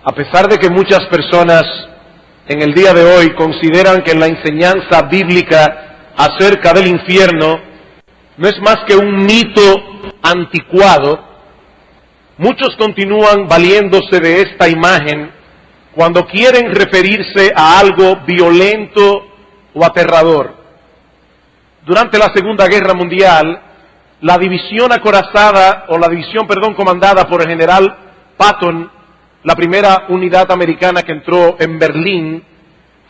A pesar de que muchas personas en el día de hoy consideran que la enseñanza bíblica acerca del infierno no es más que un mito anticuado, muchos continúan valiéndose de esta imagen cuando quieren referirse a algo violento o aterrador. Durante la Segunda Guerra Mundial, la división comandada por el general Patton, la primera unidad americana que entró en Berlín,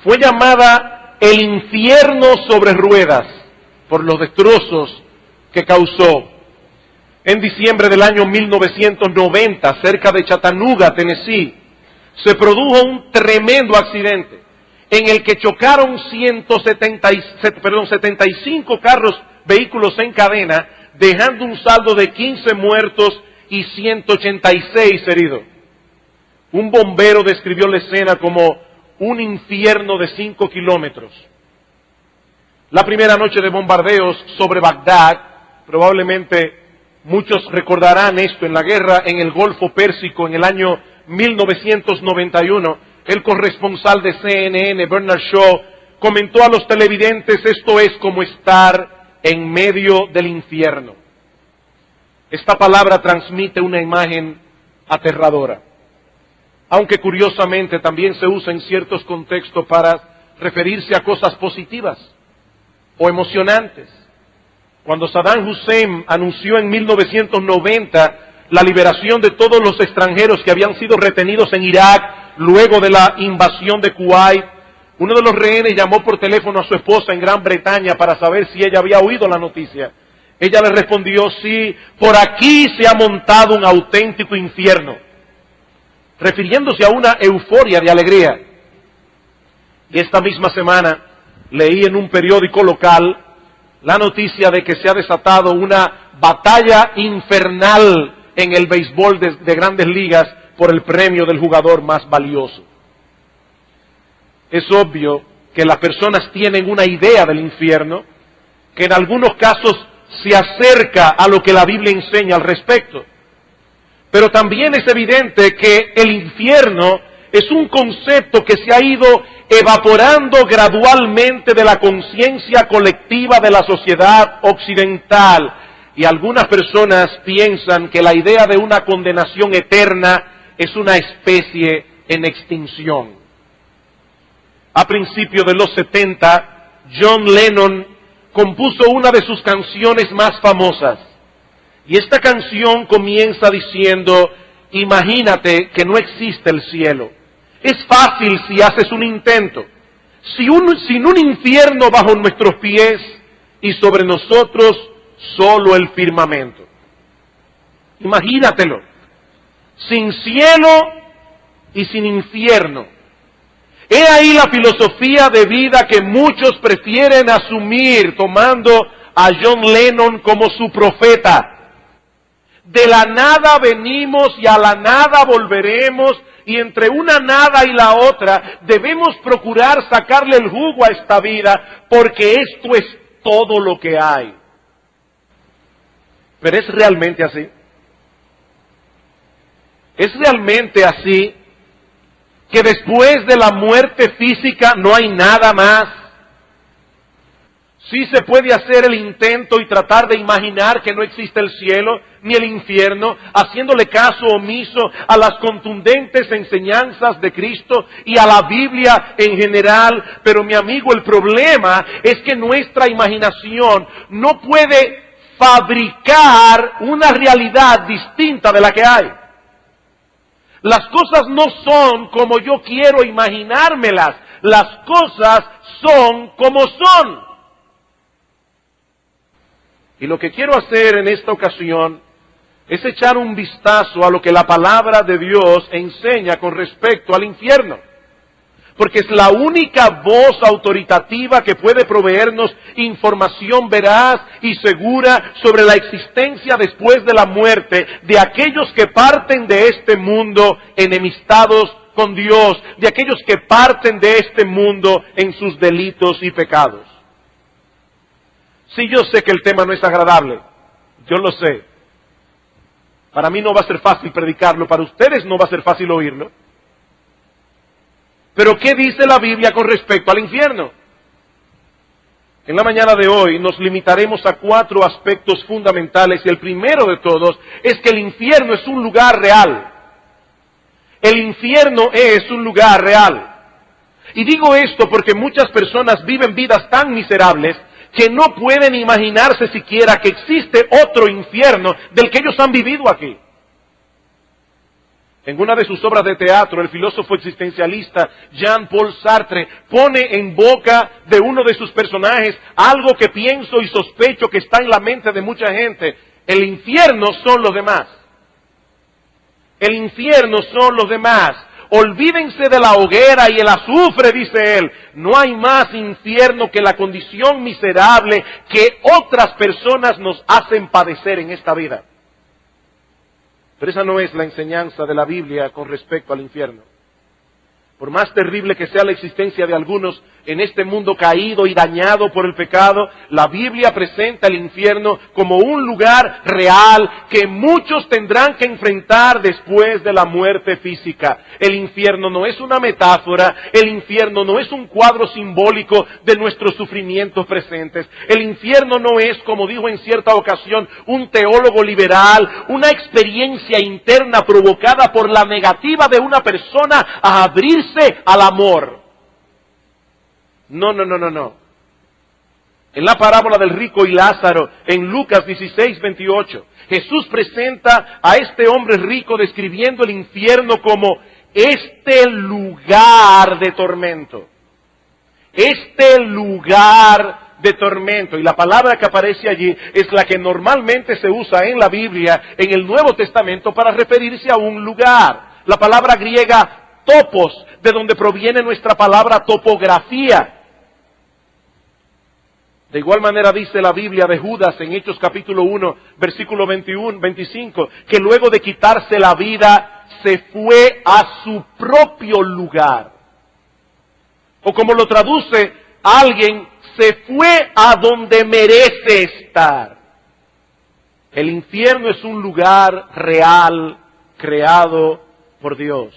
fue llamada el infierno sobre ruedas por los destrozos que causó. En diciembre del año 1990, cerca de Chattanooga, Tennessee, se produjo un tremendo accidente en el que chocaron 75 vehículos en cadena, dejando un saldo de 15 muertos y 186 heridos. Un bombero describió la escena como un infierno de 5 kilómetros. La primera noche de bombardeos sobre Bagdad, probablemente muchos recordarán esto, en la guerra en el Golfo Pérsico en el año 1991, el corresponsal de CNN, Bernard Shaw, comentó a los televidentes: esto es como estar en medio del infierno. Esta palabra transmite una imagen aterradora, aunque curiosamente también se usa en ciertos contextos para referirse a cosas positivas o emocionantes. Cuando Saddam Hussein anunció en 1990 la liberación de todos los extranjeros que habían sido retenidos en Irak luego de la invasión de Kuwait, uno de los rehenes llamó por teléfono a su esposa en Gran Bretaña para saber si ella había oído la noticia. Ella le respondió: sí, por aquí se ha montado un auténtico infierno, refiriéndose a una euforia de alegría. Y esta misma semana leí en un periódico local la noticia de que se ha desatado una batalla infernal en el béisbol de Grandes Ligas por el premio del jugador más valioso. Es obvio que las personas tienen una idea del infierno que en algunos casos se acerca a lo que la Biblia enseña al respecto. Pero también es evidente que el infierno es un concepto que se ha ido evaporando gradualmente de la conciencia colectiva de la sociedad occidental. Y algunas personas piensan que la idea de una condenación eterna es una especie en extinción. A principios de los 70, John Lennon compuso una de sus canciones más famosas. Y esta canción comienza diciendo: imagínate que no existe el cielo. Es fácil si haces un intento. Sin un infierno bajo nuestros pies y sobre nosotros solo el firmamento. Imagínatelo. Sin cielo y sin infierno. He ahí la filosofía de vida que muchos prefieren asumir, tomando a John Lennon como su profeta. De la nada venimos y a la nada volveremos, y entre una nada y la otra debemos procurar sacarle el jugo a esta vida, porque esto es todo lo que hay. Pero ¿es realmente así? ¿Es realmente así que después de la muerte física no hay nada más? Sí se puede hacer el intento y tratar de imaginar que no existe el cielo ni el infierno, haciéndole caso omiso a las contundentes enseñanzas de Cristo y a la Biblia en general. Pero mi amigo, el problema es que nuestra imaginación no puede fabricar una realidad distinta de la que hay. Las cosas no son como yo quiero imaginármelas, las cosas son como son. Y lo que quiero hacer en esta ocasión es echar un vistazo a lo que la palabra de Dios enseña con respecto al infierno. Porque es la única voz autoritativa que puede proveernos información veraz y segura sobre la existencia después de la muerte de aquellos que parten de este mundo enemistados con Dios, de aquellos que parten de este mundo en sus delitos y pecados. Sí, yo sé que el tema no es agradable, yo lo sé. Para mí no va a ser fácil predicarlo, para ustedes no va a ser fácil oírlo. Pero ¿qué dice la Biblia con respecto al infierno? En la mañana de hoy nos limitaremos a 4 aspectos fundamentales y el primero de todos es que el infierno es un lugar real. El infierno es un lugar real. Y digo esto porque muchas personas viven vidas tan miserables que no pueden imaginarse siquiera que existe otro infierno del que ellos han vivido aquí. En una de sus obras de teatro, el filósofo existencialista Jean-Paul Sartre pone en boca de uno de sus personajes algo que pienso y sospecho que está en la mente de mucha gente. El infierno son los demás. El infierno son los demás. Olvídense de la hoguera y el azufre, dice él. No hay más infierno que la condición miserable que otras personas nos hacen padecer en esta vida. Pero esa no es la enseñanza de la Biblia con respecto al infierno. Por más terrible que sea la existencia de algunos en este mundo caído y dañado por el pecado, la Biblia presenta el infierno como un lugar real que muchos tendrán que enfrentar después de la muerte física. El infierno no es una metáfora, el infierno no es un cuadro simbólico de nuestros sufrimientos presentes. El infierno no es, como dijo en cierta ocasión un teólogo liberal, una experiencia interna provocada por la negativa de una persona a abrirse al amor. No. En la parábola del rico y Lázaro, en Lucas 16:28, Jesús presenta a este hombre rico describiendo el infierno como este lugar de tormento. Este lugar de tormento. Y la palabra que aparece allí es la que normalmente se usa en la Biblia, en el Nuevo Testamento, para referirse a un lugar. La palabra griega topos, de donde proviene nuestra palabra topografía. De igual manera dice la Biblia de Judas en Hechos capítulo 1, versículo 25, que luego de quitarse la vida, se fue a su propio lugar. O como lo traduce alguien, se fue a donde merece estar. El infierno es un lugar real, creado por Dios.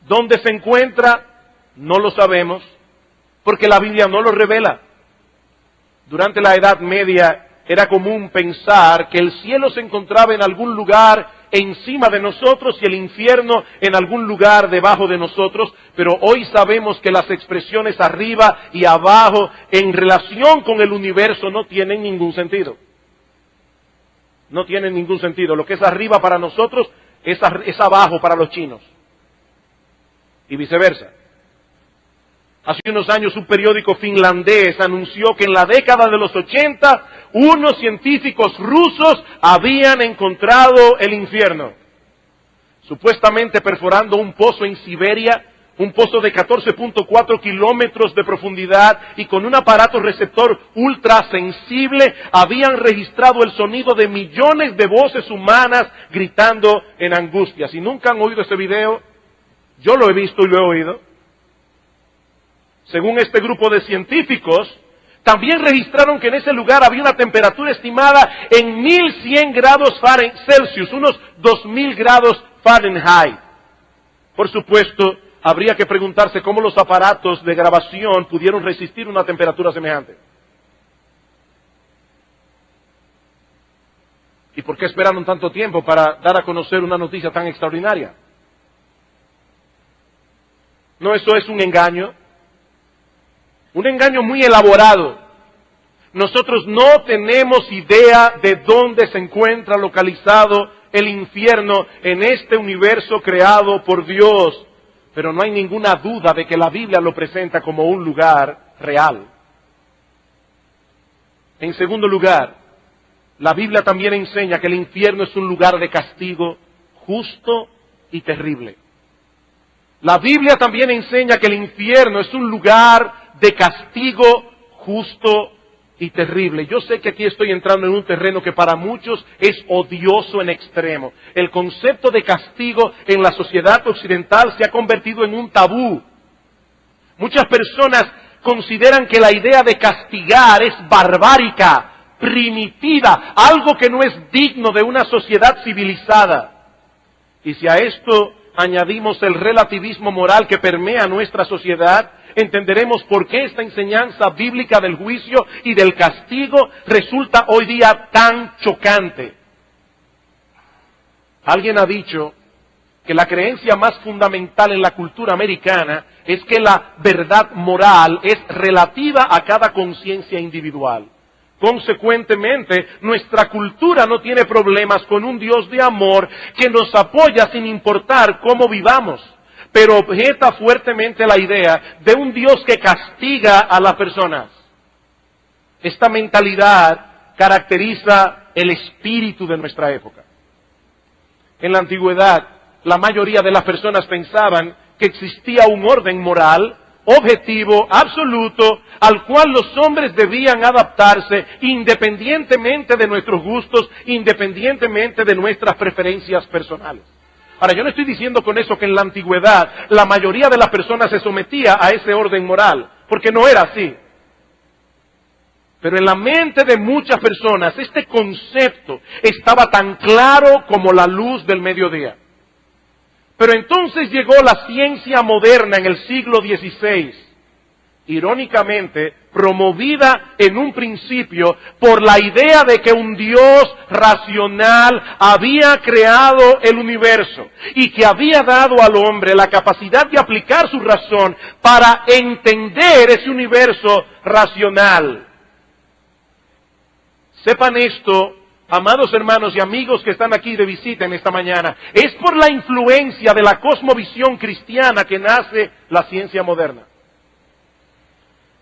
¿Dónde se encuentra? No lo sabemos, porque la Biblia no lo revela. Durante la Edad Media era común pensar que el cielo se encontraba en algún lugar encima de nosotros y el infierno en algún lugar debajo de nosotros, pero hoy sabemos que las expresiones arriba y abajo en relación con el universo no tienen ningún sentido. No tienen ningún sentido. Lo que es arriba para nosotros es abajo para los chinos. Y viceversa. Hace unos años un periódico finlandés anunció que en la década de los 80 unos científicos rusos habían encontrado el infierno. Supuestamente perforando un pozo en Siberia, un pozo de 14.4 kilómetros de profundidad y con un aparato receptor ultrasensible, habían registrado el sonido de millones de voces humanas gritando en angustia. Si nunca han oído ese video, yo lo he visto y lo he oído. Según este grupo de científicos, también registraron que en ese lugar había una temperatura estimada en 1100 grados Celsius, unos 2000 grados Fahrenheit. Por supuesto, habría que preguntarse cómo los aparatos de grabación pudieron resistir una temperatura semejante. ¿Y por qué esperaron tanto tiempo para dar a conocer una noticia tan extraordinaria? ¿No eso es un engaño? Un engaño muy elaborado. Nosotros no tenemos idea de dónde se encuentra localizado el infierno en este universo creado por Dios, pero no hay ninguna duda de que la Biblia lo presenta como un lugar real. En segundo lugar, la Biblia también enseña que el infierno es un lugar de castigo justo y terrible. La Biblia también enseña que el infierno es un lugar de castigo justo y terrible. Yo sé que aquí estoy entrando en un terreno que para muchos es odioso en extremo. El concepto de castigo en la sociedad occidental se ha convertido en un tabú. Muchas personas consideran que la idea de castigar es barbárica, primitiva, algo que no es digno de una sociedad civilizada. Y si a esto añadimos el relativismo moral que permea nuestra sociedad, entenderemos por qué esta enseñanza bíblica del juicio y del castigo resulta hoy día tan chocante. Alguien ha dicho que la creencia más fundamental en la cultura americana es que la verdad moral es relativa a cada conciencia individual. Consecuentemente, nuestra cultura no tiene problemas con un Dios de amor que nos apoya sin importar cómo vivamos, pero objeta fuertemente la idea de un Dios que castiga a las personas. Esta mentalidad caracteriza el espíritu de nuestra época. En la antigüedad, la mayoría de las personas pensaban que existía un orden moral objetivo, absoluto, al cual los hombres debían adaptarse independientemente de nuestros gustos, independientemente de nuestras preferencias personales. Ahora, yo no estoy diciendo con eso que en la antigüedad la mayoría de las personas se sometía a ese orden moral, porque no era así. Pero en la mente de muchas personas este concepto estaba tan claro como la luz del mediodía. Pero entonces llegó la ciencia moderna en el siglo XVI, irónicamente promovida en un principio por la idea de que un Dios racional había creado el universo y que había dado al hombre la capacidad de aplicar su razón para entender ese universo racional. Sepan esto, amados hermanos y amigos que están aquí de visita en esta mañana, es por la influencia de la cosmovisión cristiana que nace la ciencia moderna.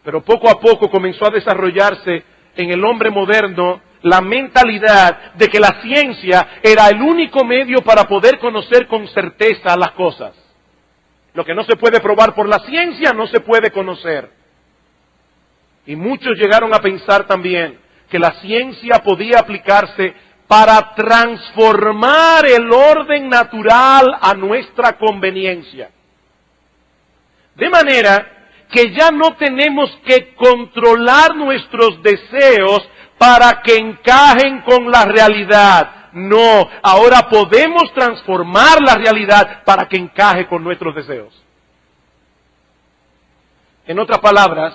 Pero poco a poco comenzó a desarrollarse en el hombre moderno la mentalidad de que la ciencia era el único medio para poder conocer con certeza las cosas. Lo que no se puede probar por la ciencia no se puede conocer. Y muchos llegaron a pensar también que la ciencia podía aplicarse para transformar el orden natural a nuestra conveniencia. De manera que ya no tenemos que controlar nuestros deseos para que encajen con la realidad. No, ahora podemos transformar la realidad para que encaje con nuestros deseos. En otras palabras,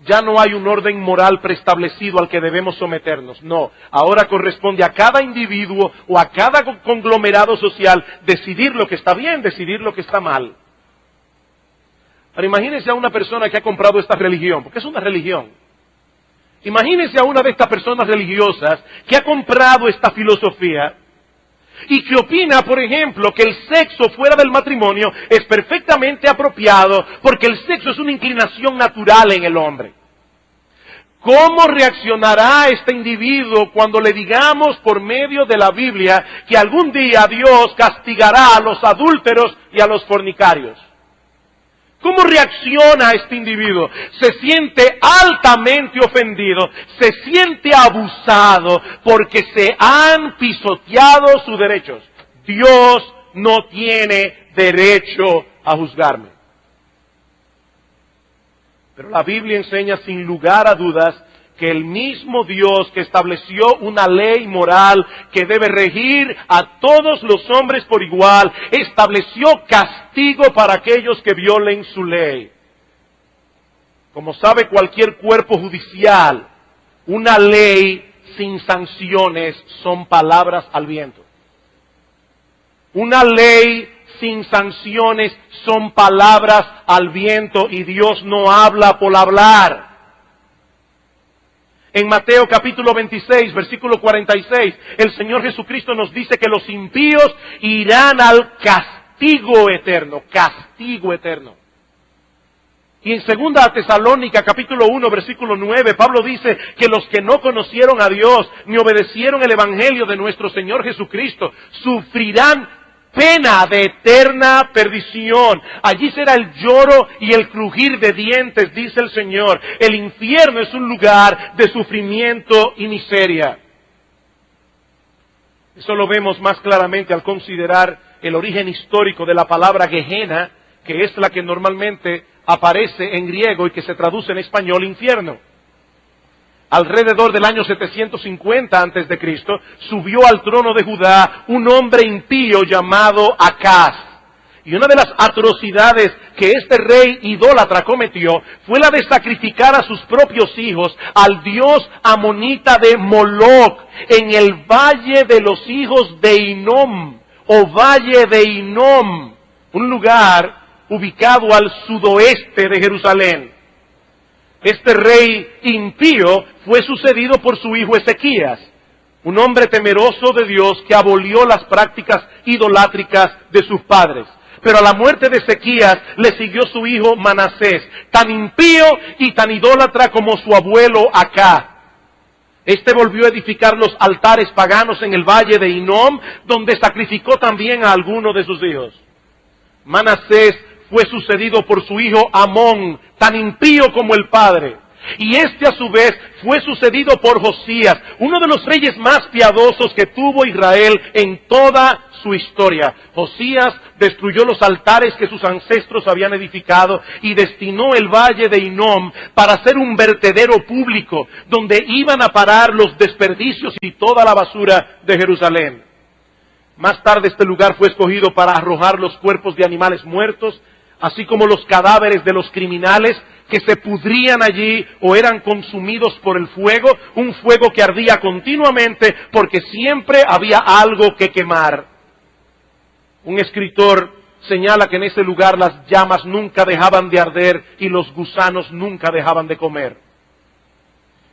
ya no hay un orden moral preestablecido al que debemos someternos. No, ahora corresponde a cada individuo o a cada conglomerado social decidir lo que está bien, decidir lo que está mal. Ahora imagínense a una persona que ha comprado esta religión, porque es una religión. Imagínense a una de estas personas religiosas que ha comprado esta filosofía y que opina, por ejemplo, que el sexo fuera del matrimonio es perfectamente apropiado porque el sexo es una inclinación natural en el hombre. ¿Cómo reaccionará este individuo cuando le digamos por medio de la Biblia que algún día Dios castigará a los adúlteros y a los fornicarios? ¿Cómo reacciona este individuo? Se siente altamente ofendido, se siente abusado porque se han pisoteado sus derechos. Dios no tiene derecho a juzgarme. Pero la Biblia enseña sin lugar a dudas que el mismo Dios que estableció una ley moral que debe regir a todos los hombres por igual, estableció castigo para aquellos que violen su ley. Como sabe cualquier cuerpo judicial, una ley sin sanciones son palabras al viento. Una ley sin sanciones son palabras al viento y Dios no habla por hablar. En Mateo capítulo 26, versículo 46, el Señor Jesucristo nos dice que los impíos irán al castigo eterno, castigo eterno. Y en 2 Tesalónica capítulo 1, versículo 9, Pablo dice que los que no conocieron a Dios ni obedecieron el evangelio de nuestro Señor Jesucristo sufrirán pena de eterna perdición. Allí será el lloro y el crujir de dientes, dice el Señor. El infierno es un lugar de sufrimiento y miseria. Eso lo vemos más claramente al considerar el origen histórico de la palabra Gehenna, que es la que normalmente aparece en griego y que se traduce en español infierno. Alrededor del año 750 a.C., subió al trono de Judá un hombre impío llamado Acaz. Y una de las atrocidades que este rey idólatra cometió fue la de sacrificar a sus propios hijos al dios amonita de Moloc en el valle de los hijos de Hinnom, o valle de Hinnom, un lugar ubicado al sudoeste de Jerusalén. Este rey impío fue sucedido por su hijo Ezequías, un hombre temeroso de Dios que abolió las prácticas idolátricas de sus padres. Pero a la muerte de Ezequías le siguió su hijo Manasés, tan impío y tan idólatra como su abuelo Acá. Este volvió a edificar los altares paganos en el valle de Hinnom, donde sacrificó también a algunos de sus hijos. Manasés fue sucedido por su hijo Amón, tan impío como el padre. Y este a su vez fue sucedido por Josías, uno de los reyes más piadosos que tuvo Israel en toda su historia. Josías destruyó los altares que sus ancestros habían edificado y destinó el valle de Hinnom para ser un vertedero público donde iban a parar los desperdicios y toda la basura de Jerusalén. Más tarde este lugar fue escogido para arrojar los cuerpos de animales muertos, así como los cadáveres de los criminales que se pudrían allí o eran consumidos por el fuego, un fuego que ardía continuamente porque siempre había algo que quemar. Un escritor señala que en ese lugar las llamas nunca dejaban de arder y los gusanos nunca dejaban de comer.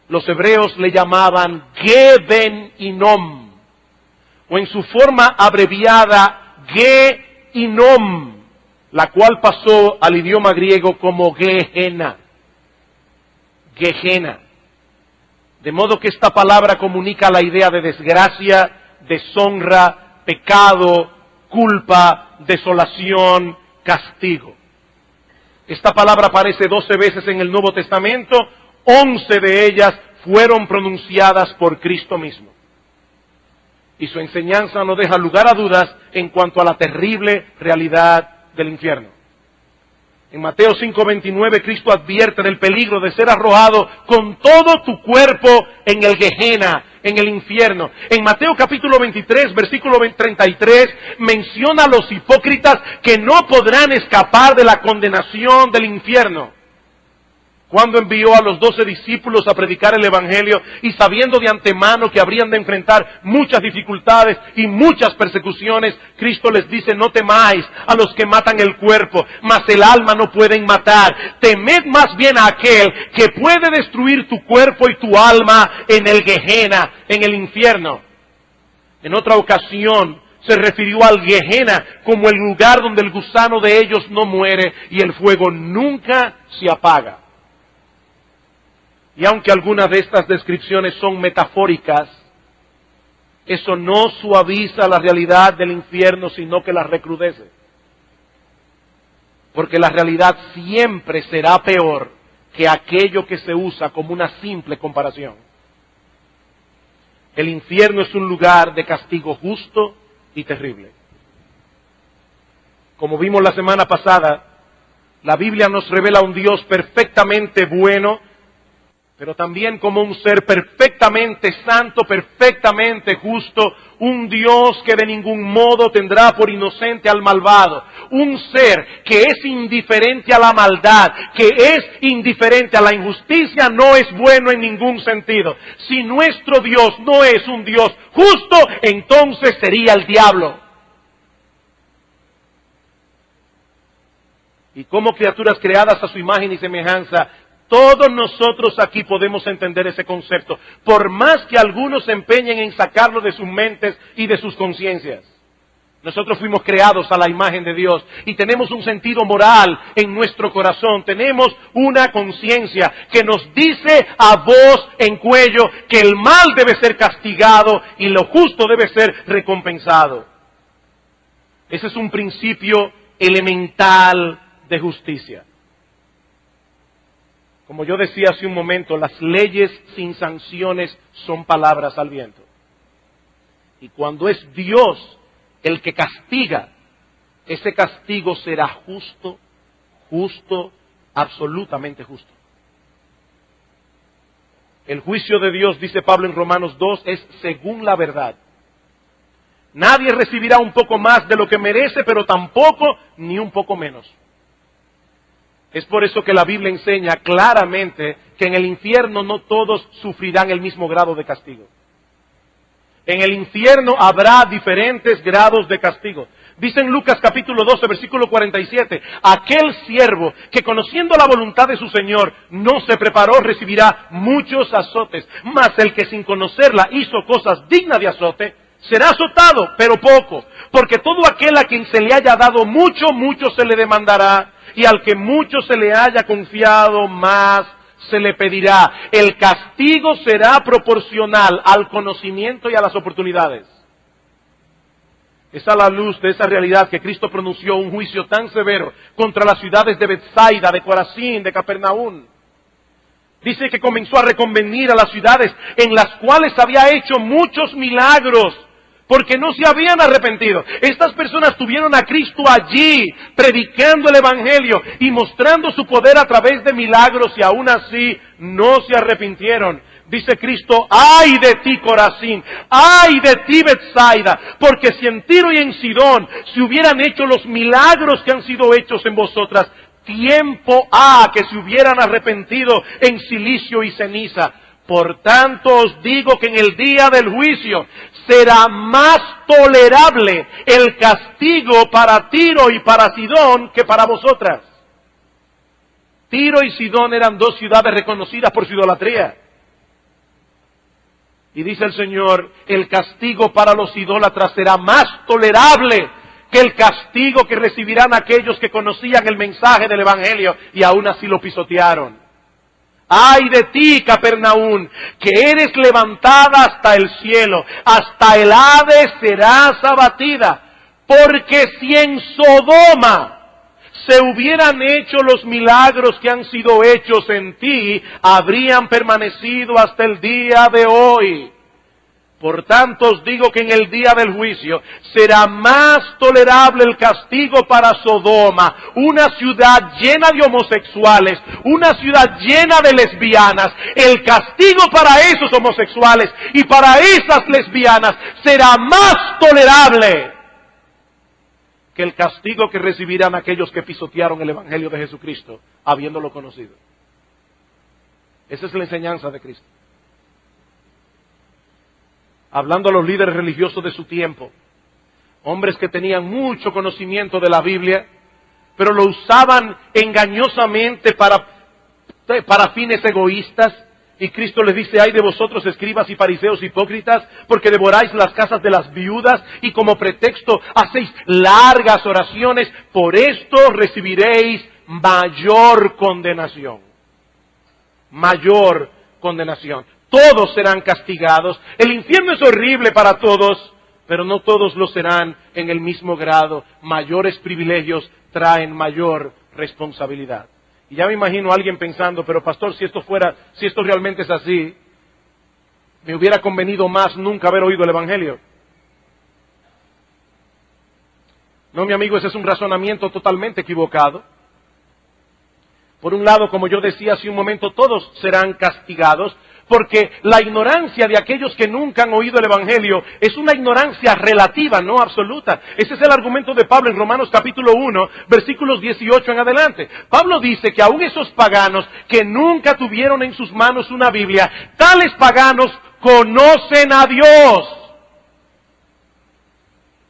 Los hebreos le llamaban Geben Hinnom, o en su forma abreviada Ge Hinnom, la cual pasó al idioma griego como Gehenna. Gehenna. De modo que esta palabra comunica la idea de desgracia, deshonra, pecado, culpa, desolación, castigo. Esta palabra aparece 12 veces en el Nuevo Testamento, 11 de ellas fueron pronunciadas por Cristo mismo. Y su enseñanza no deja lugar a dudas en cuanto a la terrible realidad del infierno. En Mateo 5:29 Cristo advierte del peligro de ser arrojado con todo tu cuerpo en el Gehenna, en el infierno. En Mateo capítulo 23, versículo 33, menciona a los hipócritas que no podrán escapar de la condenación del infierno. Cuando envió a los 12 discípulos a predicar el Evangelio y sabiendo de antemano que habrían de enfrentar muchas dificultades y muchas persecuciones, Cristo les dice: no temáis a los que matan el cuerpo, mas el alma no pueden matar. Temed más bien a aquel que puede destruir tu cuerpo y tu alma en el Gehenna, en el infierno. En otra ocasión se refirió al Gehenna como el lugar donde el gusano de ellos no muere y el fuego nunca se apaga. Y aunque algunas de estas descripciones son metafóricas, eso no suaviza la realidad del infierno, sino que la recrudece. Porque la realidad siempre será peor que aquello que se usa como una simple comparación. El infierno es un lugar de castigo justo y terrible. Como vimos la semana pasada, la Biblia nos revela un Dios perfectamente bueno, pero también como un ser perfectamente santo, perfectamente justo, un Dios que de ningún modo tendrá por inocente al malvado, un ser que es indiferente a la maldad, que es indiferente a la injusticia, no es bueno en ningún sentido. Si nuestro Dios no es un Dios justo, entonces sería el diablo. Y como criaturas creadas a su imagen y semejanza, todos nosotros aquí podemos entender ese concepto, por más que algunos se empeñen en sacarlo de sus mentes y de sus conciencias. Nosotros fuimos creados a la imagen de Dios y tenemos un sentido moral en nuestro corazón, tenemos una conciencia que nos dice a voz en cuello que el mal debe ser castigado y lo justo debe ser recompensado. Ese es un principio elemental de justicia. Como yo decía hace un momento, las leyes sin sanciones son palabras al viento. Y cuando es Dios el que castiga, ese castigo será justo, absolutamente justo. El juicio de Dios, dice Pablo en Romanos 2, es según la verdad. Nadie recibirá un poco más de lo que merece, pero tampoco ni un poco menos. Es por eso que la Biblia enseña claramente que en el infierno no todos sufrirán el mismo grado de castigo. En el infierno habrá diferentes grados de castigo. Dice en Lucas capítulo 12, versículo 47, aquel siervo que conociendo la voluntad de su Señor no se preparó recibirá muchos azotes, mas el que sin conocerla hizo cosas dignas de azote, será azotado, pero poco, porque todo aquel a quien se le haya dado mucho, mucho se le demandará, y al que mucho se le haya confiado, más se le pedirá. El castigo será proporcional al conocimiento y a las oportunidades. Es a la luz de esa realidad que Cristo pronunció un juicio tan severo contra las ciudades de Betsaida, de Corazín, de Capernaum. Dice que comenzó a reconvenir a las ciudades en las cuales había hecho muchos milagros, porque no se habían arrepentido. Estas personas tuvieron a Cristo allí, predicando el Evangelio y mostrando su poder a través de milagros, y aún así no se arrepintieron. Dice Cristo, ¡ay de ti, Corazín! ¡Ay de ti, Betsaida! Porque si en Tiro y en Sidón se hubieran hecho los milagros que han sido hechos en vosotras, tiempo ha que se hubieran arrepentido en silicio y ceniza. Por tanto os digo que en el día del juicio será más tolerable el castigo para Tiro y para Sidón que para vosotras. Tiro y Sidón eran dos ciudades reconocidas por su idolatría. Y dice el Señor, el castigo para los idólatras será más tolerable que el castigo que recibirán aquellos que conocían el mensaje del Evangelio y aún así lo pisotearon. ¡Ay de ti, Capernaum, que eres levantada hasta el cielo! Hasta el Hades serás abatida. Porque si en Sodoma se hubieran hecho los milagros que han sido hechos en ti, habrían permanecido hasta el día de hoy. Por tanto os digo que en el día del juicio será más tolerable el castigo para Sodoma, una ciudad llena de homosexuales, una ciudad llena de lesbianas. El castigo para esos homosexuales y para esas lesbianas será más tolerable que el castigo que recibirán aquellos que pisotearon el Evangelio de Jesucristo, habiéndolo conocido. Esa es la enseñanza de Cristo. Hablando a los líderes religiosos de su tiempo, hombres que tenían mucho conocimiento de la Biblia, pero lo usaban engañosamente para fines egoístas. Y Cristo les dice, ay de vosotros escribas y fariseos hipócritas, porque devoráis las casas de las viudas y como pretexto hacéis largas oraciones, por esto recibiréis mayor condenación. Mayor condenación. Todos serán castigados. El infierno es horrible para todos, pero no todos lo serán en el mismo grado. Mayores privilegios traen mayor responsabilidad. Y ya me imagino a alguien pensando, pero pastor, si esto realmente es así, me hubiera convenido más nunca haber oído el Evangelio. No, mi amigo, ese es un razonamiento totalmente equivocado. Por un lado, como yo decía hace un momento, todos serán castigados, porque la ignorancia de aquellos que nunca han oído el Evangelio es una ignorancia relativa, no absoluta. Ese es el argumento de Pablo en Romanos capítulo 1, versículos 18 en adelante. Pablo dice que aún esos paganos que nunca tuvieron en sus manos una Biblia, tales paganos conocen a Dios.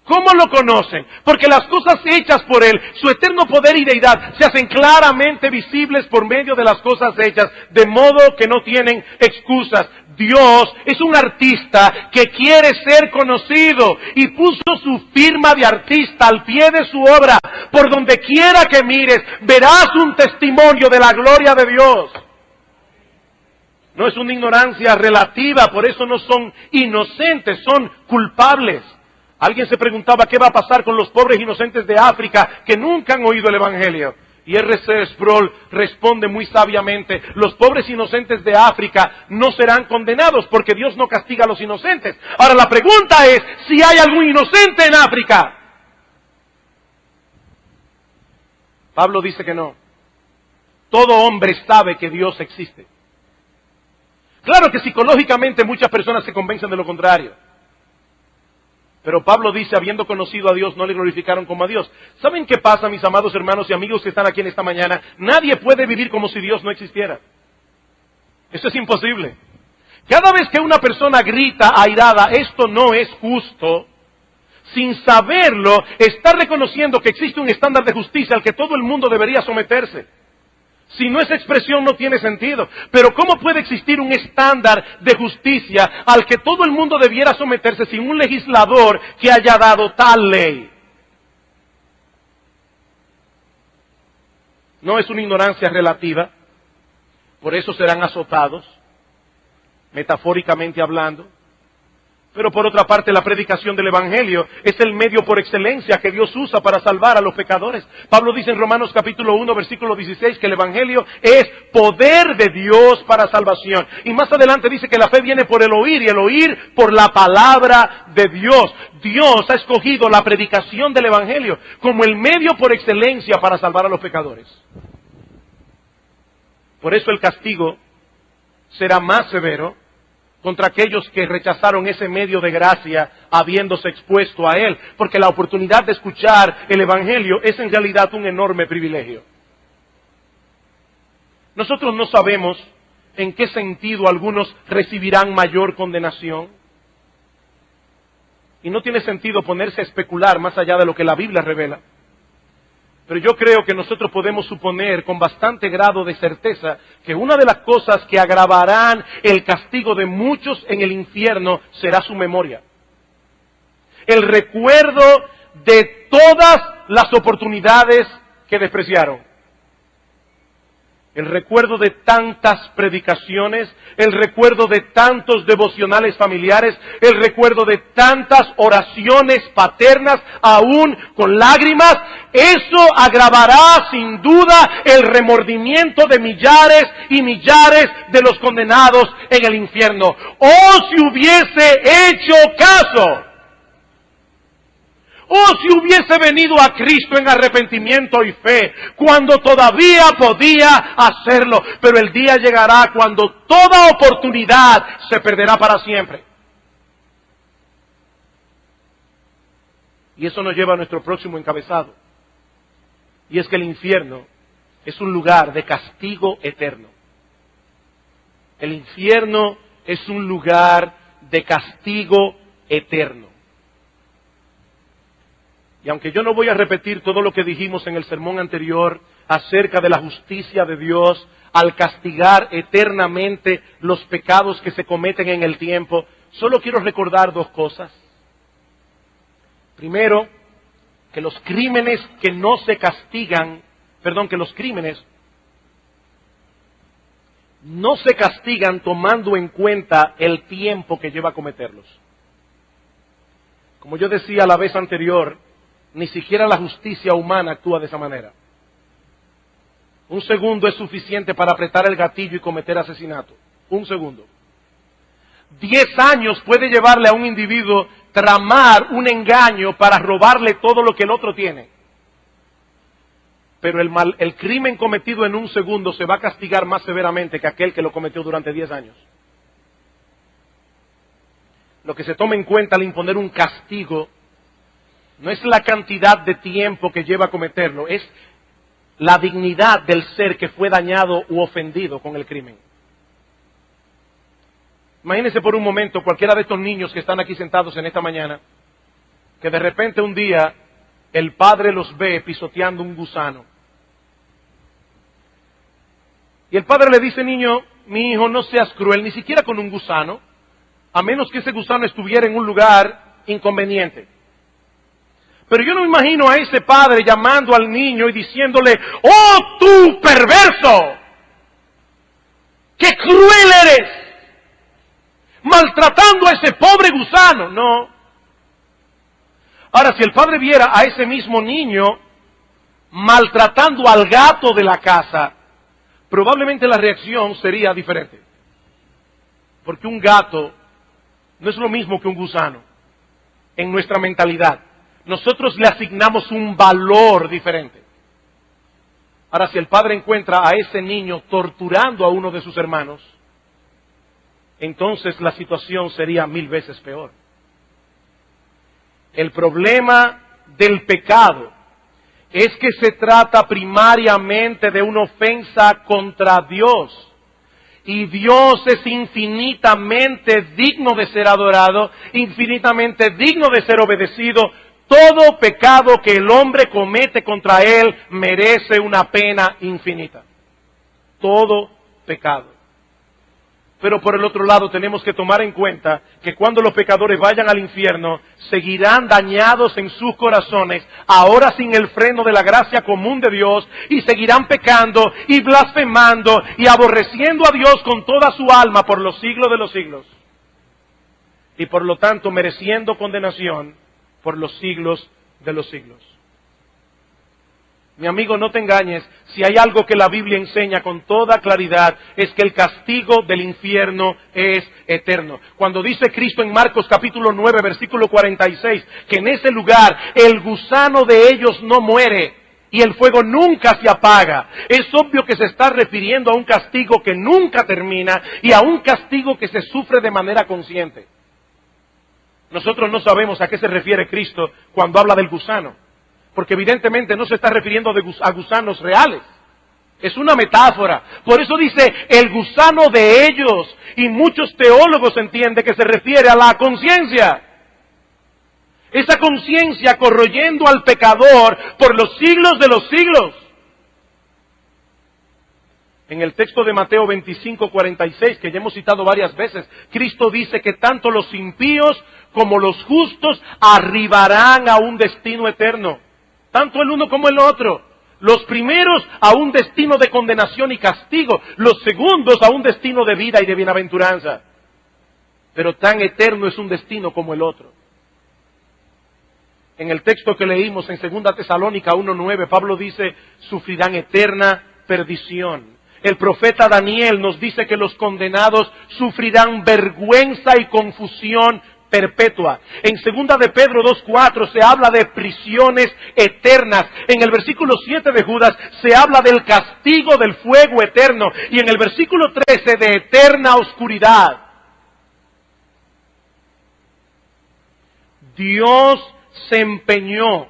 ¿Cómo lo conocen? Porque las cosas hechas por Él, su eterno poder y deidad, se hacen claramente visibles por medio de las cosas hechas, de modo que no tienen excusas. Dios es un artista que quiere ser conocido y puso su firma de artista al pie de su obra. Por donde quiera que mires, verás un testimonio de la gloria de Dios. No es una ignorancia relativa, por eso no son inocentes, son culpables. Alguien se preguntaba qué va a pasar con los pobres inocentes de África que nunca han oído el Evangelio. Y R.C. Sproul responde muy sabiamente, los pobres inocentes de África no serán condenados porque Dios no castiga a los inocentes. Ahora la pregunta es, si hay algún inocente en África. Pablo dice que no. Todo hombre sabe que Dios existe. Claro que psicológicamente muchas personas se convencen de lo contrario. Pero Pablo dice, habiendo conocido a Dios, no le glorificaron como a Dios. ¿Saben qué pasa, mis amados hermanos y amigos que están aquí en esta mañana? Nadie puede vivir como si Dios no existiera. Eso es imposible. Cada vez que una persona grita airada, esto no es justo, sin saberlo, está reconociendo que existe un estándar de justicia al que todo el mundo debería someterse. Si no, esa expresión no tiene sentido. Pero ¿cómo puede existir un estándar de justicia al que todo el mundo debiera someterse sin un legislador que haya dado tal ley? No es una ignorancia relativa. Por eso serán azotados, metafóricamente hablando. Pero por otra parte, la predicación del Evangelio es el medio por excelencia que Dios usa para salvar a los pecadores. Pablo dice en Romanos capítulo 1, versículo 16, que el Evangelio es poder de Dios para salvación. Y más adelante dice que la fe viene por el oír, y el oír por la palabra de Dios. Dios ha escogido la predicación del Evangelio como el medio por excelencia para salvar a los pecadores. Por eso el castigo será más severo contra aquellos que rechazaron ese medio de gracia habiéndose expuesto a él, porque la oportunidad de escuchar el Evangelio es en realidad un enorme privilegio. Nosotros no sabemos en qué sentido algunos recibirán mayor condenación, y no tiene sentido ponerse a especular más allá de lo que la Biblia revela. Pero yo creo que nosotros podemos suponer con bastante grado de certeza que una de las cosas que agravarán el castigo de muchos en el infierno será su memoria. El recuerdo de todas las oportunidades que despreciaron. El recuerdo de tantas predicaciones, el recuerdo de tantos devocionales familiares, el recuerdo de tantas oraciones paternas, aún con lágrimas. Eso agravará sin duda el remordimiento de millares y millares de los condenados en el infierno. ¡Oh, si hubiese hecho caso! ¡Oh, si hubiese venido a Cristo en arrepentimiento y fe, cuando todavía podía hacerlo! Pero el día llegará cuando toda oportunidad se perderá para siempre. Y eso nos lleva a nuestro próximo encabezado. Y es que el infierno es un lugar de castigo eterno. El infierno es un lugar de castigo eterno. Y aunque yo no voy a repetir todo lo que dijimos en el sermón anterior acerca de la justicia de Dios al castigar eternamente los pecados que se cometen en el tiempo, solo quiero recordar dos cosas. Primero, que los crímenes que no se castigan, que los crímenes no se castigan tomando en cuenta el tiempo que lleva a cometerlos. Como yo decía la vez anterior, ni siquiera la justicia humana actúa de esa manera. Un segundo es suficiente para apretar el gatillo y cometer asesinato. Un segundo. 10 años puede llevarle a un individuo tramar un engaño para robarle todo lo que el otro tiene. Pero el crimen cometido en un segundo se va a castigar más severamente que aquel que lo cometió durante 10 años. Lo que se toma en cuenta al imponer un castigo no es la cantidad de tiempo que lleva a cometerlo, es la dignidad del ser que fue dañado u ofendido con el crimen. Imagínense por un momento cualquiera de estos niños que están aquí sentados en esta mañana, que de repente un día el padre los ve pisoteando un gusano. Y el padre le dice: niño, mi hijo, no seas cruel, ni siquiera con un gusano, a menos que ese gusano estuviera en un lugar inconveniente. Pero yo no me imagino a ese padre llamando al niño y diciéndole: ¡oh, tú perverso! ¡Qué cruel eres! Maltratando a ese pobre gusano. No. Ahora, si el padre viera a ese mismo niño maltratando al gato de la casa, probablemente la reacción sería diferente. Porque un gato no es lo mismo que un gusano en nuestra mentalidad. Nosotros le asignamos un valor diferente. Ahora, si el padre encuentra a ese niño torturando a uno de sus hermanos, entonces la situación sería 1000 veces peor. El problema del pecado es que se trata primariamente de una ofensa contra Dios. Y Dios es infinitamente digno de ser adorado, infinitamente digno de ser obedecido. Todo pecado que el hombre comete contra Él merece una pena infinita. Todo pecado. Pero por el otro lado tenemos que tomar en cuenta que cuando los pecadores vayan al infierno, seguirán dañados en sus corazones, ahora sin el freno de la gracia común de Dios, y seguirán pecando y blasfemando y aborreciendo a Dios con toda su alma por los siglos de los siglos. Y por lo tanto mereciendo condenación por los siglos de los siglos. Mi amigo, no te engañes, si hay algo que la Biblia enseña con toda claridad, es que el castigo del infierno es eterno. Cuando dice Cristo en Marcos capítulo 9, versículo 46, que en ese lugar el gusano de ellos no muere y el fuego nunca se apaga, es obvio que se está refiriendo a un castigo que nunca termina y a un castigo que se sufre de manera consciente. Nosotros no sabemos a qué se refiere Cristo cuando habla del gusano, porque evidentemente no se está refiriendo a gusanos reales. Es una metáfora. Por eso dice el gusano de ellos. Y muchos teólogos entienden que se refiere a la conciencia. Esa conciencia corroyendo al pecador por los siglos de los siglos. En el texto de Mateo 25:46, que ya hemos citado varias veces, Cristo dice que tanto los impíos como los justos arribarán a un destino eterno. Tanto el uno como el otro. Los primeros a un destino de condenación y castigo. Los segundos a un destino de vida y de bienaventuranza. Pero tan eterno es un destino como el otro. En el texto que leímos en 2 Tesalónica 1:9, Pablo dice, sufrirán eterna perdición. El profeta Daniel nos dice que los condenados sufrirán vergüenza y confusión perpetua. En 2 de Pedro 2:4 se habla de prisiones eternas. En el versículo 7 de Judas se habla del castigo del fuego eterno. Y en el versículo 13 de eterna oscuridad. Dios se empeñó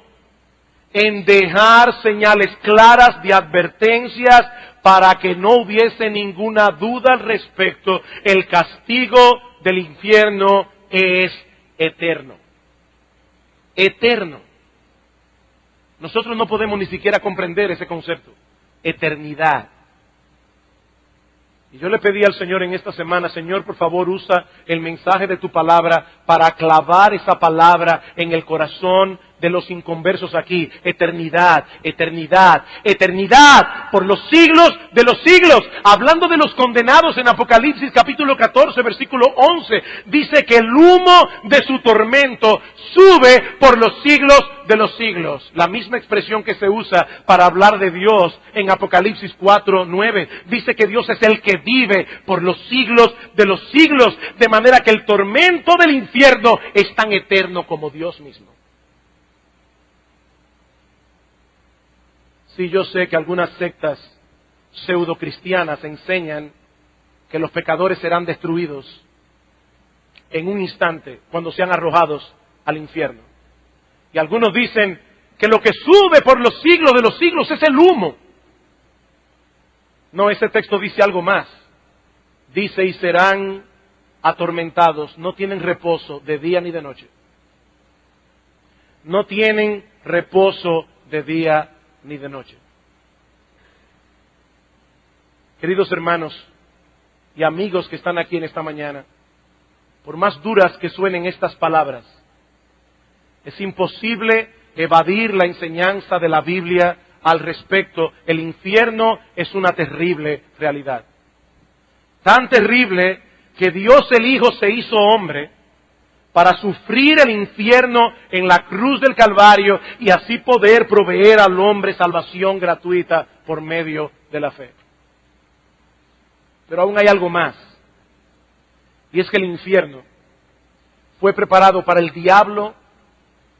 en dejar señales claras de advertencias para que no hubiese ninguna duda al respecto. El castigo del infierno es eterno. Eterno. Nosotros no podemos ni siquiera comprender ese concepto. Eternidad. Y yo le pedí al Señor en esta semana, Señor, por favor, usa el mensaje de tu palabra para clavar esa palabra en el corazón de los inconversos aquí. Eternidad, eternidad, eternidad, por los siglos de los siglos. Hablando de los condenados en Apocalipsis capítulo 14, versículo 11, dice que el humo de su tormento sube por los siglos de los siglos. La misma expresión que se usa para hablar de Dios en Apocalipsis 4:9. Dice que Dios es el que vive por los siglos de los siglos, de manera que el tormento del infierno es tan eterno como Dios mismo. Sí, yo sé que algunas sectas pseudocristianas enseñan que los pecadores serán destruidos en un instante cuando sean arrojados al infierno. Y algunos dicen que lo que sube por los siglos de los siglos es el humo. No, ese texto dice algo más. Dice, y serán atormentados, no tienen reposo de día ni de noche. No tienen reposo de día ni de noche. Queridos hermanos y amigos que están aquí en esta mañana, por más duras que suenen estas palabras, es imposible evadir la enseñanza de la Biblia al respecto. El infierno es una terrible realidad. Tan terrible que Dios el Hijo se hizo hombre para sufrir el infierno en la cruz del Calvario y así poder proveer al hombre salvación gratuita por medio de la fe. Pero aún hay algo más. Y es que el infierno fue preparado para el diablo,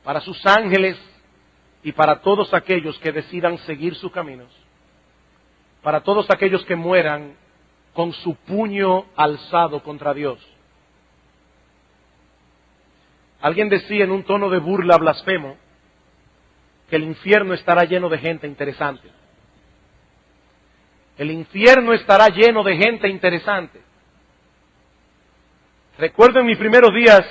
para sus ángeles y para todos aquellos que decidan seguir sus caminos. Para todos aquellos que mueran con su puño alzado contra Dios. Alguien decía en un tono de burla blasfemo que el infierno estará lleno de gente interesante. El infierno estará lleno de gente interesante. Recuerdo en mis primeros días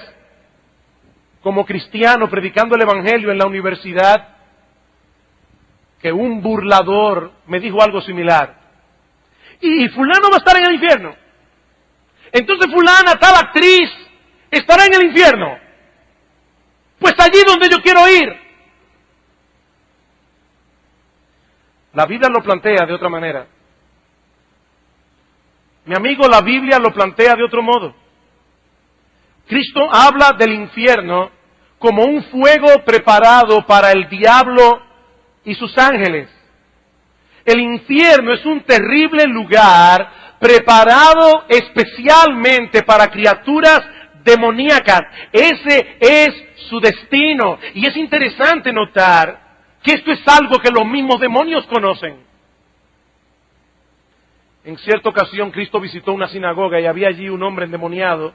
como cristiano predicando el Evangelio en la universidad que un burlador me dijo algo similar. Y fulano va a estar en el infierno. Entonces fulana, tal actriz, estará en el infierno. Pues allí donde yo quiero ir. La Biblia lo plantea de otra manera. Mi amigo, la Biblia lo plantea de otro modo. Cristo habla del infierno como un fuego preparado para el diablo y sus ángeles. El infierno es un terrible lugar preparado especialmente para criaturas demoníacas. Ese es su destino. Y es interesante notar que esto es algo que los mismos demonios conocen. En cierta ocasión Cristo visitó una sinagoga y había allí un hombre endemoniado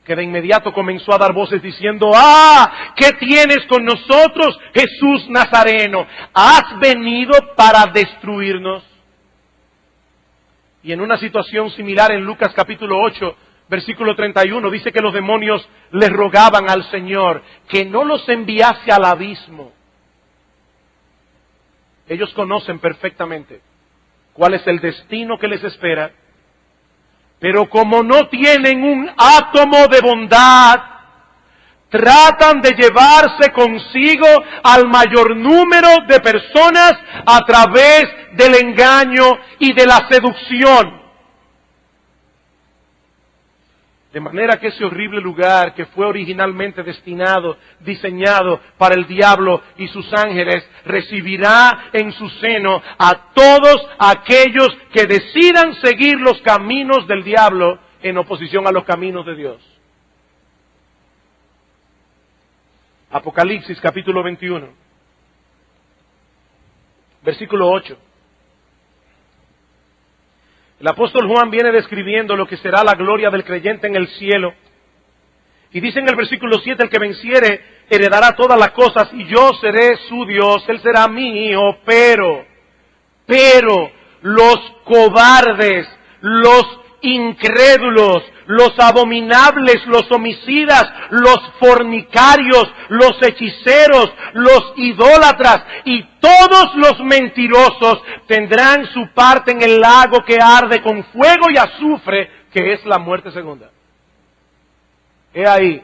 que de inmediato comenzó a dar voces diciendo: ¡Ah! ¿Qué tienes con nosotros, Jesús Nazareno? ¿Has venido para destruirnos? Y en una situación similar en Lucas capítulo 8, versículo 31, dice que los demonios le rogaban al Señor que no los enviase al abismo. Ellos conocen perfectamente cuál es el destino que les espera, pero como no tienen un átomo de bondad, tratan de llevarse consigo al mayor número de personas a través del engaño y de la seducción. De manera que ese horrible lugar que fue originalmente destinado, diseñado para el diablo y sus ángeles, recibirá en su seno a todos aquellos que decidan seguir los caminos del diablo en oposición a los caminos de Dios. Apocalipsis capítulo 21, versículo 8. El apóstol Juan viene describiendo lo que será la gloria del creyente en el cielo. Y dice en el versículo 7, el que venciere heredará todas las cosas y yo seré su Dios, él será mi hijo, pero los cobardes, los incrédulos, los abominables, los homicidas, los fornicarios, los hechiceros, los idólatras y todos los mentirosos tendrán su parte en el lago que arde con fuego y azufre, que es la muerte segunda. He ahí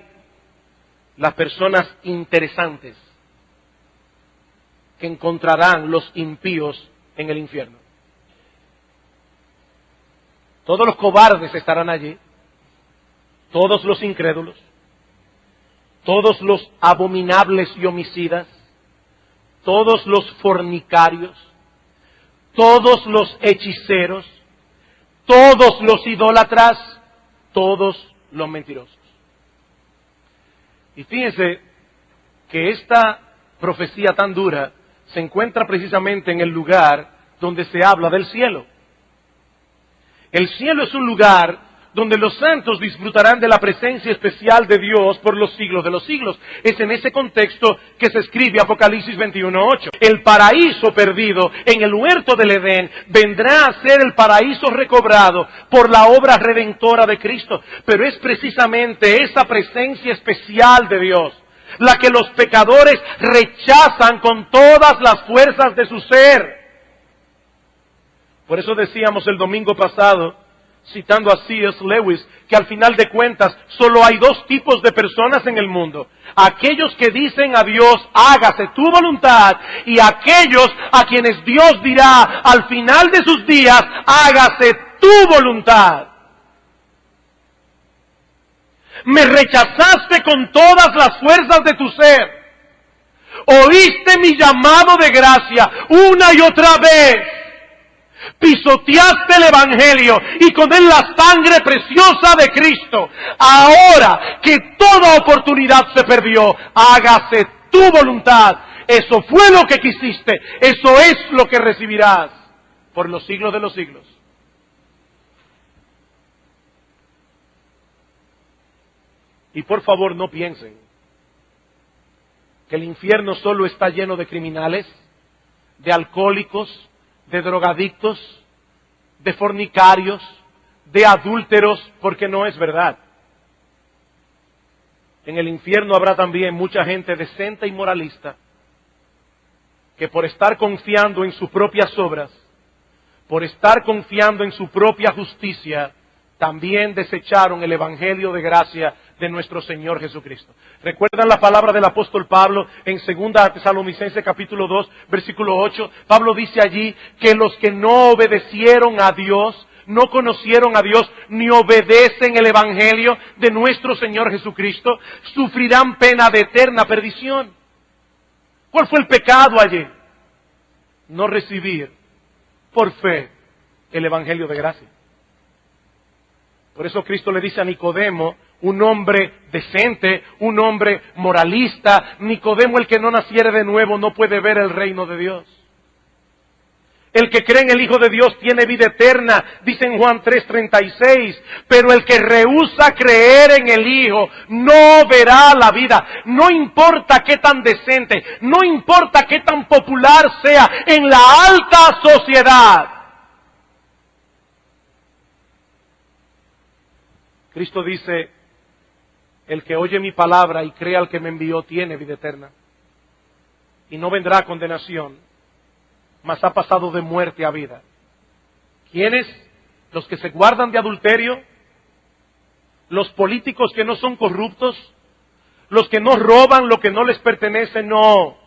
las personas interesantes que encontrarán los impíos en el infierno. Todos los cobardes estarán allí, todos los incrédulos, todos los abominables y homicidas, todos los fornicarios, todos los hechiceros, todos los idólatras, todos los mentirosos. Y fíjense que esta profecía tan dura se encuentra precisamente en el lugar donde se habla del cielo. El cielo es un lugar donde los santos disfrutarán de la presencia especial de Dios por los siglos de los siglos. Es en ese contexto que se escribe Apocalipsis 21:8. El paraíso perdido en el huerto del Edén vendrá a ser el paraíso recobrado por la obra redentora de Cristo. Pero es precisamente esa presencia especial de Dios la que los pecadores rechazan con todas las fuerzas de su ser. Por eso decíamos el domingo pasado, citando a C.S. Lewis, que al final de cuentas solo hay dos tipos de personas en el mundo. Aquellos que dicen a Dios, hágase tu voluntad, y aquellos a quienes Dios dirá al final de sus días, hágase tu voluntad. Me rechazaste con todas las fuerzas de tu ser. Oíste mi llamado de gracia una y otra vez. Pisoteaste el Evangelio y con él la sangre preciosa de Cristo. Ahora que toda oportunidad se perdió, hágase tu voluntad. Eso fue lo que quisiste. Eso es lo que recibirás por los siglos de los siglos. Y por favor no piensen que el infierno solo está lleno de criminales, de alcohólicos, de drogadictos, de fornicarios, de adúlteros, porque no es verdad. En el infierno habrá también mucha gente decente y moralista, que por estar confiando en sus propias obras, por estar confiando en su propia justicia, también desecharon el Evangelio de gracia de nuestro Señor Jesucristo. ¿Recuerdan la palabra del apóstol Pablo en 2 Tesalonicenses capítulo 2, versículo 8? Pablo dice allí que los que no obedecieron a Dios, no conocieron a Dios, ni obedecen el Evangelio de nuestro Señor Jesucristo, sufrirán pena de eterna perdición. ¿Cuál fue el pecado allí? No recibir por fe el Evangelio de gracia. Por eso Cristo le dice a Nicodemo, un hombre decente, un hombre moralista, Nicodemo, el que no naciere de nuevo, no puede ver el reino de Dios. El que cree en el Hijo de Dios tiene vida eterna, dice en Juan 3:36, pero el que rehúsa creer en el Hijo no verá la vida. No importa qué tan decente, no importa qué tan popular sea en la alta sociedad. Cristo dice, el que oye mi palabra y cree al que me envió tiene vida eterna. Y no vendrá a condenación, mas ha pasado de muerte a vida. ¿Quiénes? Los que se guardan de adulterio, los políticos que no son corruptos, los que no roban lo que no les pertenece, no.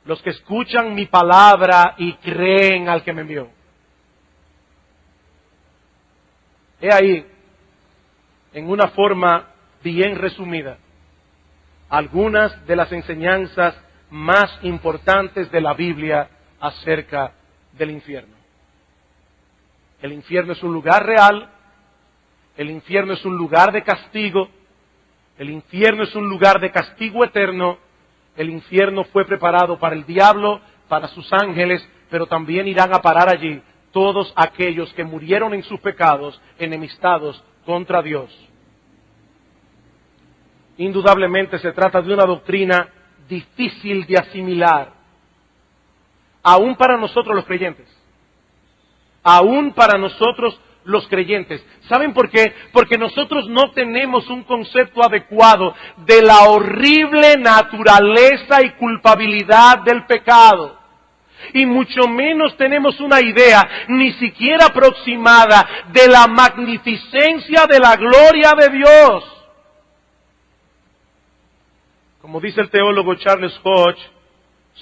Los que escuchan mi palabra y creen al que me envió. He ahí, en una forma bien resumida, algunas de las enseñanzas más importantes de la Biblia acerca del infierno. El infierno es un lugar real, el infierno es un lugar de castigo, el infierno es un lugar de castigo eterno, el infierno fue preparado para el diablo, para sus ángeles, pero también irán a parar allí todos aquellos que murieron en sus pecados, enemistados contra Dios. Indudablemente se trata de una doctrina difícil de asimilar, aún para nosotros los creyentes. Aún para nosotros los creyentes. ¿Saben por qué? Porque nosotros no tenemos un concepto adecuado de la horrible naturaleza y culpabilidad del pecado. Y mucho menos tenemos una idea, ni siquiera aproximada, de la magnificencia de la gloria de Dios. Como dice el teólogo Charles Hodge,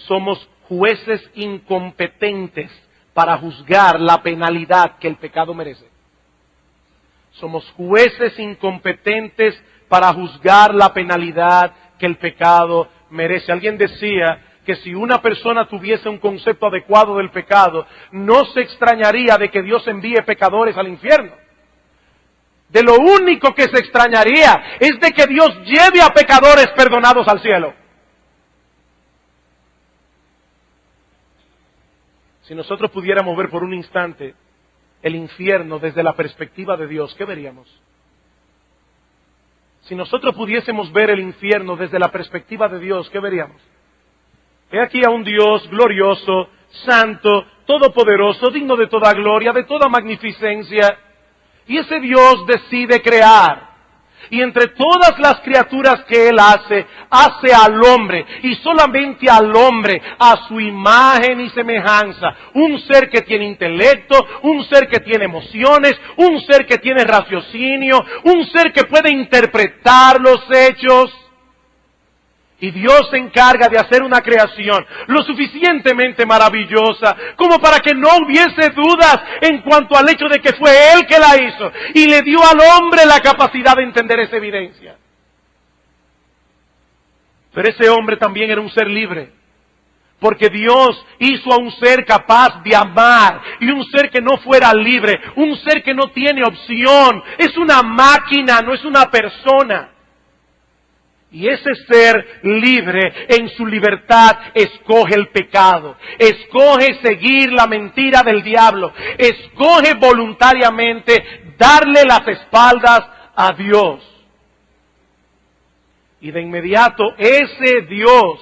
somos jueces incompetentes para juzgar la penalidad que el pecado merece. Somos jueces incompetentes para juzgar la penalidad que el pecado merece. Alguien decía que si una persona tuviese un concepto adecuado del pecado, no se extrañaría de que Dios envíe pecadores al infierno. De lo único que se extrañaría es de que Dios lleve a pecadores perdonados al cielo. Si nosotros pudiéramos ver por un instante el infierno desde la perspectiva de Dios, ¿qué veríamos? Si nosotros pudiésemos ver el infierno desde la perspectiva de Dios, ¿qué veríamos? He aquí a un Dios glorioso, santo, todopoderoso, digno de toda gloria, de toda magnificencia. Y ese Dios decide crear. Y entre todas las criaturas que Él hace al hombre, y solamente al hombre, a su imagen y semejanza. Un ser que tiene intelecto, un ser que tiene emociones, un ser que tiene raciocinio, un ser que puede interpretar los hechos. Y Dios se encarga de hacer una creación lo suficientemente maravillosa como para que no hubiese dudas en cuanto al hecho de que fue Él que la hizo. Y le dio al hombre la capacidad de entender esa evidencia. Pero ese hombre también era un ser libre. Porque Dios hizo a un ser capaz de amar. Y un ser que no fuera libre. Un ser que no tiene opción. Es una máquina, no es una persona. Y ese ser libre, en su libertad, escoge el pecado, escoge seguir la mentira del diablo, escoge voluntariamente darle las espaldas a Dios. Y de inmediato ese Dios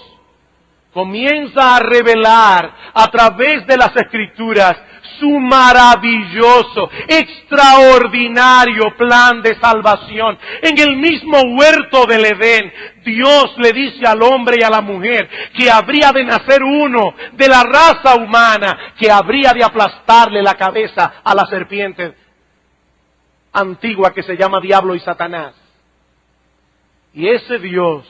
comienza a revelar a través de las Escrituras su maravilloso, extraordinario plan de salvación. En el mismo huerto del Edén, Dios le dice al hombre y a la mujer que habría de nacer uno de la raza humana que habría de aplastarle la cabeza a la serpiente antigua que se llama Diablo y Satanás. Y ese Dios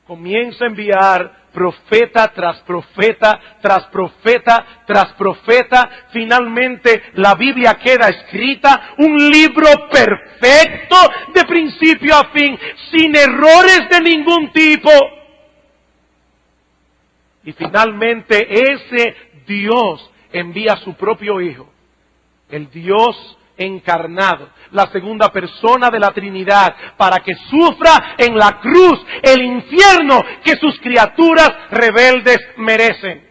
comienza a enviar profeta tras profeta, tras profeta, tras profeta. Finalmente la Biblia queda escrita, un libro perfecto de principio a fin, sin errores de ningún tipo. Y finalmente ese Dios envía a su propio Hijo, el Dios encarnado, la segunda persona de la Trinidad, para que sufra en la cruz el infierno que sus criaturas rebeldes merecen.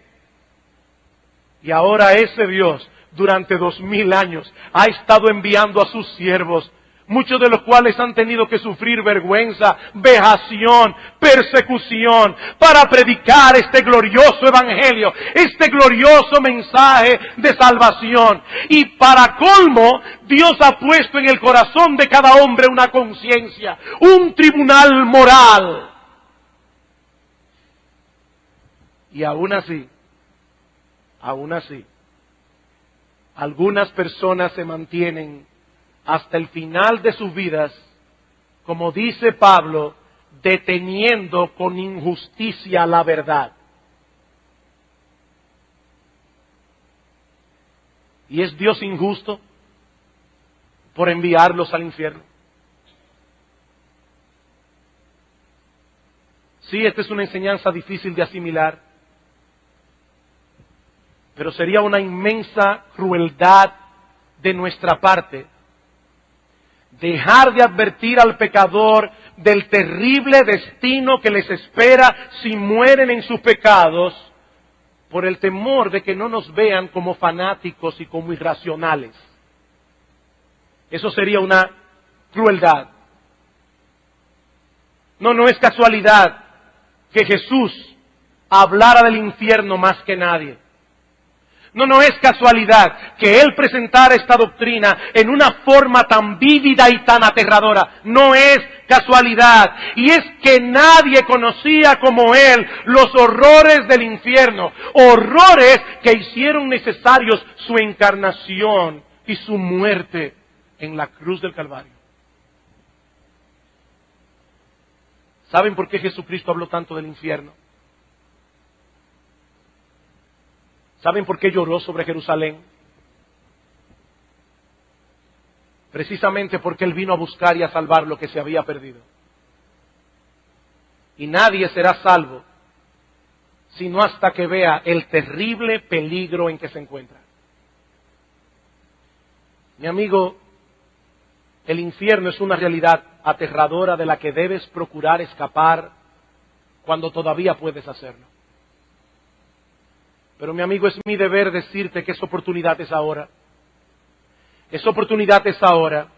Y ahora ese Dios, durante 2000 años, ha estado enviando a sus siervos, muchos de los cuales han tenido que sufrir vergüenza, vejación, persecución, para predicar este glorioso evangelio, este glorioso mensaje de salvación. Y para colmo, Dios ha puesto en el corazón de cada hombre una conciencia, un tribunal moral. Y aún así, algunas personas se mantienen hasta el final de sus vidas, como dice Pablo, deteniendo con injusticia la verdad. ¿Y es Dios injusto por enviarlos al infierno? Sí, esta es una enseñanza difícil de asimilar, pero sería una inmensa crueldad de nuestra parte dejar de advertir al pecador del terrible destino que les espera si mueren en sus pecados, por el temor de que no nos vean como fanáticos y como irracionales. Eso sería una crueldad. No es casualidad que Jesús hablara del infierno más que nadie. No es casualidad que Él presentara esta doctrina en una forma tan vívida y tan aterradora. No es casualidad. Y es que nadie conocía como Él los horrores del infierno. Horrores que hicieron necesarios su encarnación y su muerte en la cruz del Calvario. ¿Saben por qué Jesucristo habló tanto del infierno? ¿Saben por qué lloró sobre Jerusalén? Precisamente porque Él vino a buscar y a salvar lo que se había perdido. Y nadie será salvo sino hasta que vea el terrible peligro en que se encuentra. Mi amigo, el infierno es una realidad aterradora de la que debes procurar escapar cuando todavía puedes hacerlo. Pero mi amigo, es mi deber decirte que esa oportunidad es ahora. Esa oportunidad es ahora,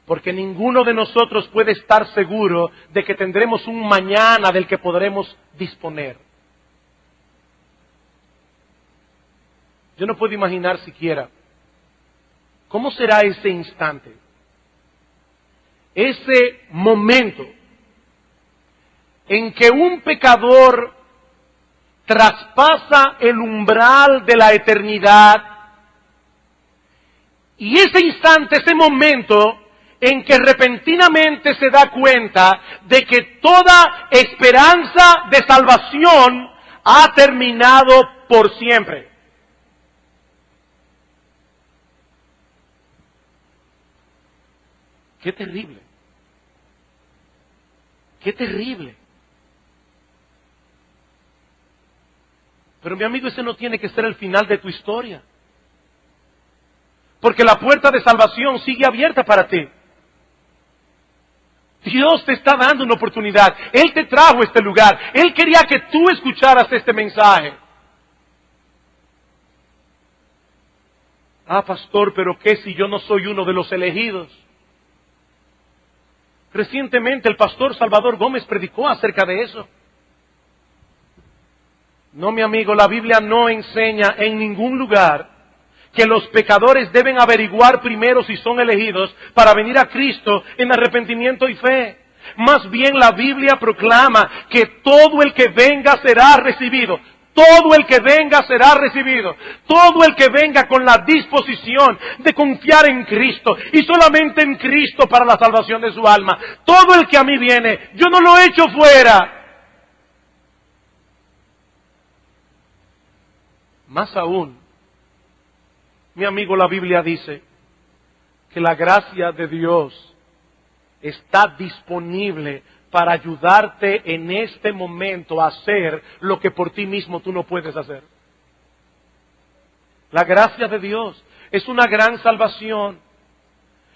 porque ninguno de nosotros puede estar seguro de que tendremos un mañana del que podremos disponer. Yo no puedo imaginar siquiera cómo será ese instante, ese momento en que un pecador traspasa el umbral de la eternidad, y ese instante, ese momento en que repentinamente se da cuenta de que toda esperanza de salvación ha terminado por siempre. ¡Qué terrible! ¡Qué terrible! Pero mi amigo, ese no tiene que ser el final de tu historia. Porque la puerta de salvación sigue abierta para ti. Dios te está dando una oportunidad. Él te trajo a este lugar. Él quería que tú escucharas este mensaje. Ah, pastor, pero ¿qué si yo no soy uno de los elegidos? Recientemente el pastor Salvador Gómez predicó acerca de eso. No, mi amigo, la Biblia no enseña en ningún lugar que los pecadores deben averiguar primero si son elegidos para venir a Cristo en arrepentimiento y fe. Más bien la Biblia proclama que todo el que venga será recibido. Todo el que venga será recibido. Todo el que venga con la disposición de confiar en Cristo y solamente en Cristo para la salvación de su alma. Todo el que a mí viene, yo no lo echo fuera. Más aún, mi amigo, la Biblia dice que la gracia de Dios está disponible para ayudarte en este momento a hacer lo que por ti mismo tú no puedes hacer. La gracia de Dios es una gran salvación.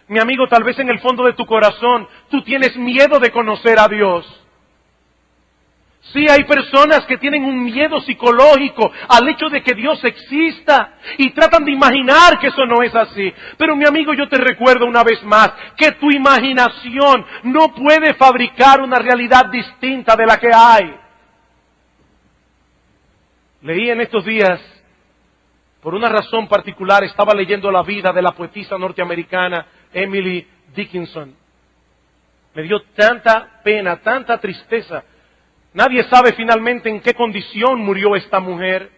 Mi amigo, tal vez en el fondo de tu corazón tú tienes miedo de conocer a Dios. Sí, hay personas que tienen un miedo psicológico al hecho de que Dios exista y tratan de imaginar que eso no es así. Pero mi amigo, yo te recuerdo una vez más que tu imaginación no puede fabricar una realidad distinta de la que hay. Leí en estos días, por una razón particular, estaba leyendo la vida de la poetisa norteamericana Emily Dickinson. Me dio tanta pena, tanta tristeza. Nadie sabe finalmente en qué condición murió esta mujer,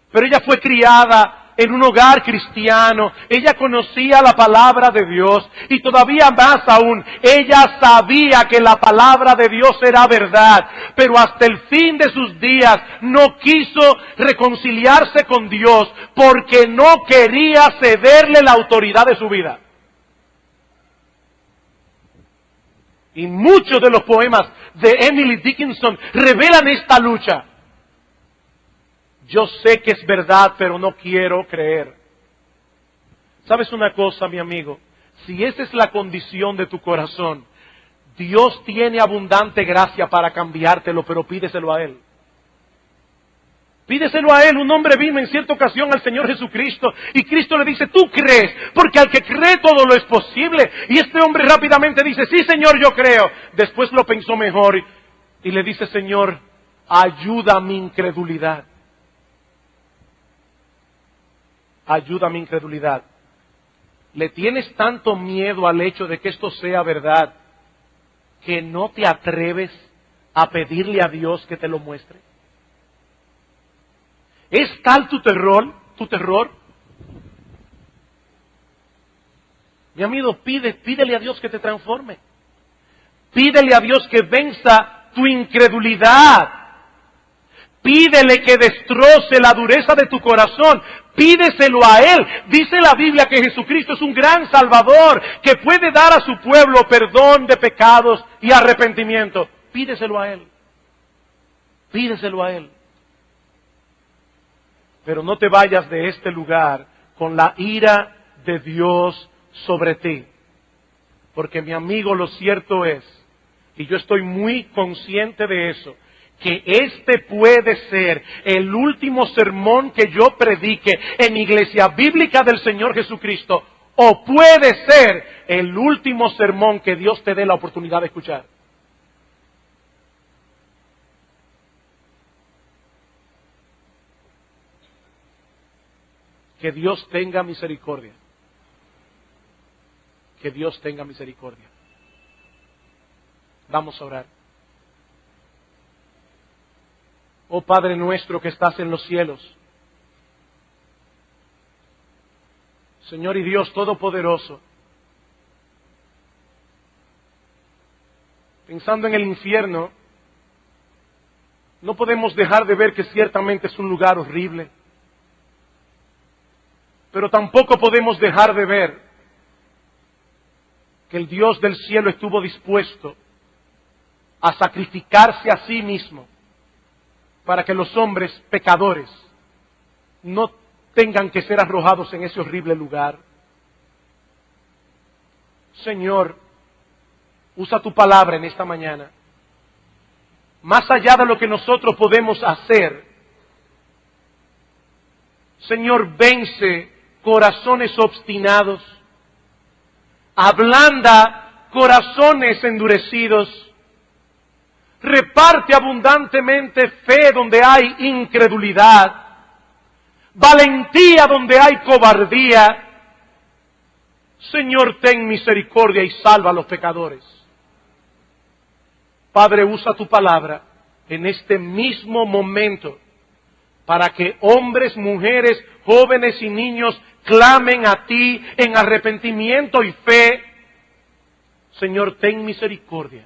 pero ella fue criada en un hogar cristiano, ella conocía la palabra de Dios y todavía más aún, ella sabía que la palabra de Dios era verdad, pero hasta el fin de sus días no quiso reconciliarse con Dios porque no quería cederle la autoridad de su vida. Y muchos de los poemas de Emily Dickinson revelan esta lucha. Yo sé que es verdad, pero no quiero creer. ¿Sabes una cosa, mi amigo? Si esa es la condición de tu corazón, Dios tiene abundante gracia para cambiártelo, pero pídeselo a Él. Pídeselo a Él. Un hombre vino en cierta ocasión al Señor Jesucristo y Cristo le dice, tú crees, porque al que cree todo lo es posible. Y este hombre rápidamente dice, sí Señor, yo creo. Después lo pensó mejor y le dice, Señor, ayuda mi incredulidad. Ayuda mi incredulidad. ¿Le tienes tanto miedo al hecho de que esto sea verdad que no te atreves a pedirle a Dios que te lo muestre? ¿Es tal tu terror? Mi amigo, pídele a Dios que te transforme. Pídele a Dios que venza tu incredulidad. Pídele que destroce la dureza de tu corazón. Pídeselo a Él. Dice la Biblia que Jesucristo es un gran Salvador que puede dar a su pueblo perdón de pecados y arrepentimiento. Pídeselo a Él. Pídeselo a Él. Pero no te vayas de este lugar con la ira de Dios sobre ti. Porque mi amigo, lo cierto es, y yo estoy muy consciente de eso, que este puede ser el último sermón que yo predique en Iglesia Bíblica del Señor Jesucristo, o puede ser el último sermón que Dios te dé la oportunidad de escuchar. Que Dios tenga misericordia. Que Dios tenga misericordia. Vamos a orar. Oh Padre nuestro que estás en los cielos, Señor y Dios Todopoderoso, pensando en el infierno, no podemos dejar de ver que ciertamente es un lugar horrible, pero tampoco podemos dejar de ver que el Dios del cielo estuvo dispuesto a sacrificarse a sí mismo para que los hombres pecadores no tengan que ser arrojados en ese horrible lugar. Señor, usa tu palabra en esta mañana. Más allá de lo que nosotros podemos hacer, Señor, vence corazones obstinados, ablanda corazones endurecidos. Reparte abundantemente fe donde hay incredulidad, valentía donde hay cobardía. Señor, ten misericordia y salva a los pecadores. Padre, usa tu palabra en este mismo momento para que hombres, mujeres, jóvenes y niños clamen a ti en arrepentimiento y fe. Señor, ten misericordia.